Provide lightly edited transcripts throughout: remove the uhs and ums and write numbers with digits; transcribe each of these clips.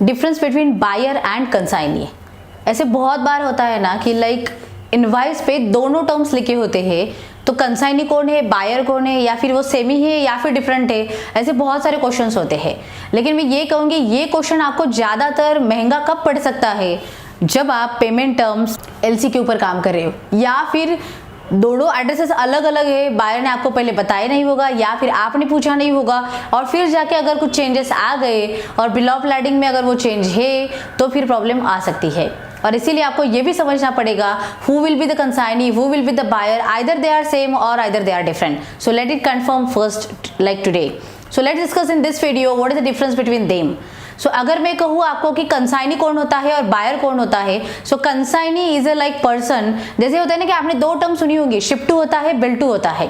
Difference between buyer and consignee. ऐसे बहुत बार होता है ना कि लाइक इनवाइस पे दोनों टर्म्स लिखे होते हैं, तो कंसाइनी कौन है, बायर कौन है, या फिर वो सेमी है या फिर डिफरेंट है। ऐसे बहुत सारे क्वेश्चंस होते हैं, लेकिन मैं ये कहूँगी ये क्वेश्चन आपको ज़्यादातर महंगा कब पड़ सकता है, जब आप पेमेंट टर्म्स एलसी के ऊपर काम कर रहे हो, या फिर दोनों एड्रेसेस अलग अलग है, बायर ने आपको पहले बताया नहीं होगा या फिर आपने पूछा नहीं होगा, और फिर जाके अगर कुछ चेंजेस आ गए और बिल ऑफ लैडिंग में अगर वो चेंज है तो फिर प्रॉब्लम आ सकती है। और इसीलिए आपको ये भी समझना पड़ेगा who will be the consignee, who will be the buyer, either they are same और either they are different. So let it confirm first like today. So let's discuss in this video what is the difference between them. So अगर मैं कहूँ आपको कि consignee कौन होता है और बायर कौन होता है, so consignee is a like person, जैसे होता है ना कि आपने दो टर्म सुनी होंगी, शिप टू होता है, बिल टू होता है।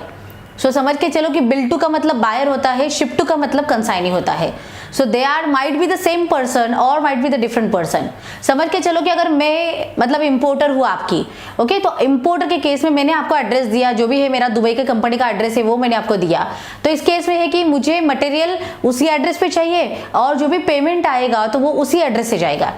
सो समझ के चलो कि बिल टू का मतलब बायर होता है, शिप टू का मतलब कंसाइनी होता है। So they are might be the same person और might be the different person. समझ के चलो कि अगर मैं मतलब इंपोर्टर हूँ आपकी, ओके, तो इंपोर्टर के केस में मैंने आपको एड्रेस दिया, जो भी है मेरा दुबई के कंपनी का एड्रेस है वो मैंने आपको दिया, तो इस केस में है कि मुझे मटेरियल उसी एड्रेस पे चाहिए और जो भी पेमेंट आएगा तो वो उसी एड्रेस से जाएगा।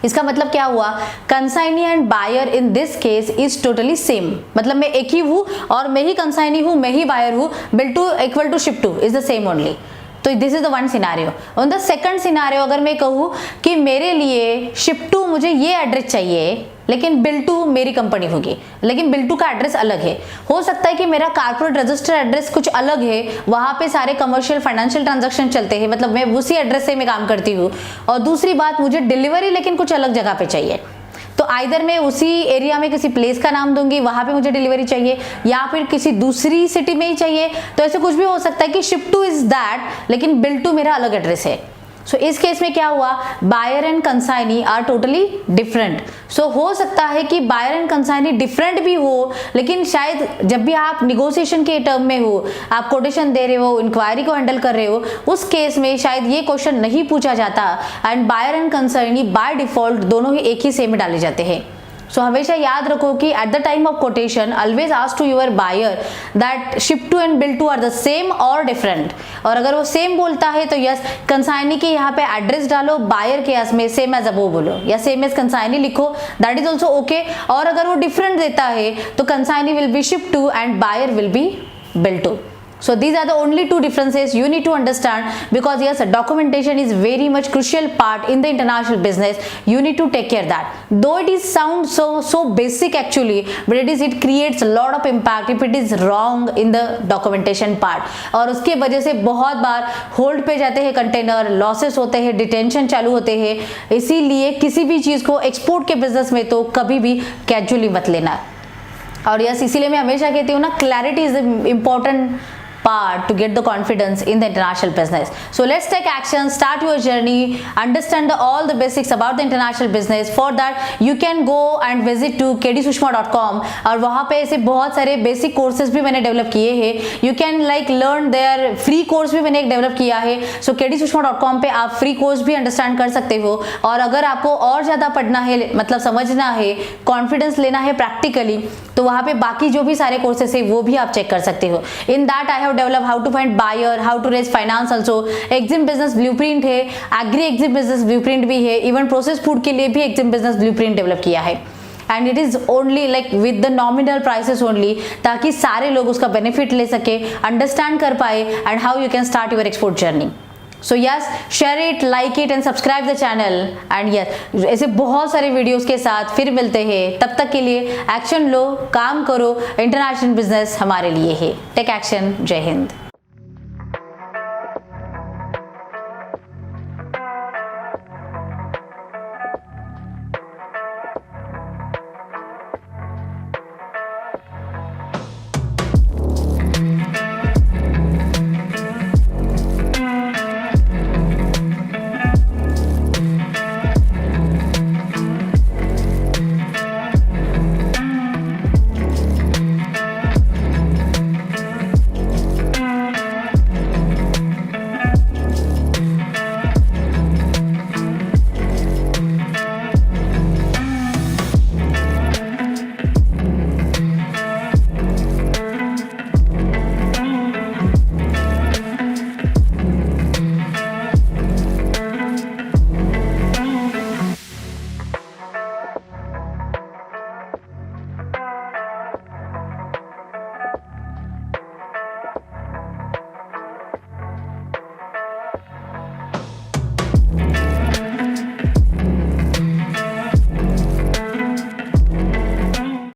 इसका मतलब क्या हुआ, consignee and buyer in this case is totally same. मतलब मैं एक ही हूँ और मैं ही कंसाइनी हूँ, मैं ही बायर हूँ, bill to equal to ship to is the same only. तो this is the one scenario. On the second scenario अगर मैं कहूँ कि मेरे लिए शिप टू मुझे ये एड्रेस चाहिए लेकिन बिल टू मेरी कंपनी होगी, लेकिन बिल टू का एड्रेस अलग है। हो सकता है कि मेरा कारपोरेट रजिस्टर एड्रेस कुछ अलग है, वहाँ पे सारे कमर्शियल फाइनेंशियल ट्रांजैक्शन चलते हैं, मतलब मैं उसी एड्रेस से मैं काम करती हूँ। और दूसरी बात, मुझे डिलीवरी लेकिन कुछ अलग जगह पे चाहिए, तो आइदर मैं उसी एरिया में किसी प्लेस का नाम दूंगी, वहां पे मुझे डिलीवरी चाहिए, या फिर किसी दूसरी सिटी में ही चाहिए। तो ऐसे कुछ भी हो सकता है कि शिप टू इज दैट लेकिन बिल टू मेरा अलग एड्रेस है। सो इस केस में क्या हुआ, buyer and consignee are totally different. So हो सकता है कि बायर एंड कंसाइनी डिफरेंट भी हो, लेकिन शायद जब भी आप निगोशिएशन के टर्म में हो, आप कोटेशन दे रहे हो, इंक्वायरी को हैंडल कर रहे हो, उस केस में शायद ये क्वेश्चन नहीं पूछा जाता and buyer and consignee by default दोनों ही एक ही सेम में डाले जाते हैं। सो हमेशा याद रखो कि at the time of quotation always ask to your buyer that ship to and bill to are the same और डिफरेंट। और अगर वो सेम बोलता है तो यस, कंसाइनी के यहाँ पे एड्रेस डालो, बायर के केस में सेम एज अबोव बोलो या सेम एज कंसाइनी लिखो, दैट इज ऑल्सो ओके। और अगर वो डिफरेंट देता है तो consignee will be ship to and buyer will be bill to. So these are the only two differences you need to understand, because yes, documentation is very much crucial part in the international business. You need to take care that. Though it is sound so basic actually, but it creates a lot of impact if it is wrong in the documentation part. और उसके वजह से बहुत बार hold पे जाते हैं container, losses होते हैं, डिटेंशन चालू होते हैं। इसीलिए किसी भी चीज को एक्सपोर्ट के बिजनेस में तो कभी भी कैजुअली मत लेना। और यस, इसीलिए मैं हमेशा कहती हूँ ना, clarity is important part to get the confidence in the international business. So let's take action, start your journey, understand all the basics about the international business. For that you can go and visit to kdsushma.com और वहाँ पे ऐसे बहुत सारे basic courses भी मैंने develop किए हैं। You can like learn their free course भी मैंने एक डेवलप किया है। So kdsushma.com पे आप फ्री कोर्स भी अंडरस्टैंड कर सकते हो। और अगर आपको और ज़्यादा पढ़ना है, मतलब समझना है, कॉन्फिडेंस लेना है प्रैक्टिकली, तो वहाँ पे बाकी जो भी सारे कोर्सेस है वो भी आप चेक कर सकते हो। In that I have develop how to find buyer, how to raise finance also, EXIM business blueprint है, एग्री एग्जिम बिजनेस ब्लूप्रिंट भी है, इवन प्रोसेस फूड के लिए भी एग्जिम बिजनेस ब्लूप्रिंट डेवलप किया है। And it is only like with the nominal prices only, ताकि सारे लोग उसका बेनिफिट ले सके, अंडरस्टैंड कर पाए and how you can start your export journey. So yes, share it, like it and subscribe the channel. And yes, ऐसे बहुत सारे वीडियोस के साथ फिर मिलते हैं। तब तक के लिए एक्शन लो, काम करो, इंटरनेशनल बिजनेस हमारे लिए है। Take action. जय हिंद।